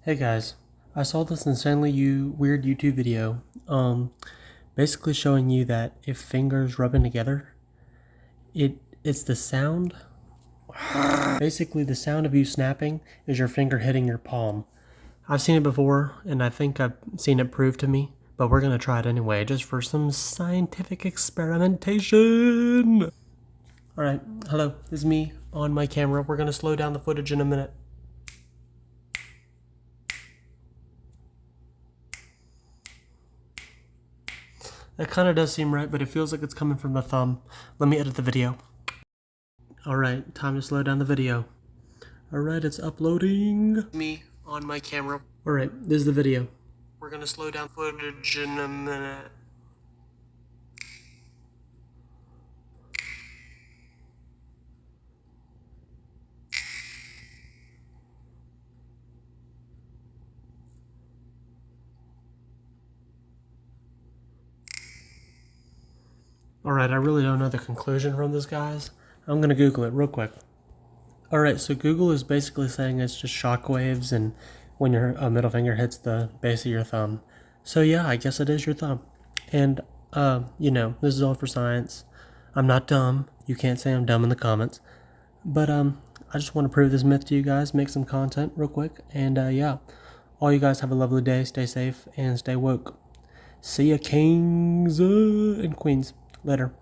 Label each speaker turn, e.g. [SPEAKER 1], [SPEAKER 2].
[SPEAKER 1] Hey guys, I saw this insanely weird YouTube video, basically showing you that if fingers rubbing together, it's the sound. Basically, the sound of you snapping is your finger hitting your palm. I've seen it before, and I think I've seen it proved to me, but we're gonna try it anyway, just for some scientific experimentation. All right, hello, this is me on my camera. We're gonna slow down the footage in a minute. That kind of does seem right, but it feels like it's coming from the thumb. Let me edit the video. Alright, time to slow down the video. Alright, it's uploading. Me on my camera. Alright, this is the video. We're gonna slow down footage in a minute. Alright, I really don't know the conclusion from this, guys. I'm gonna Google it real quick. Alright, so Google is basically saying it's just shock waves and when your middle finger hits the base of your thumb. So yeah, I guess it is your thumb. And, this is all for science. I'm not dumb. You can't say I'm dumb in the comments. But, I just want to prove this myth to you guys, make some content real quick. And, yeah, all you guys have a lovely day. Stay safe and stay woke. See ya, kings and queens. Later.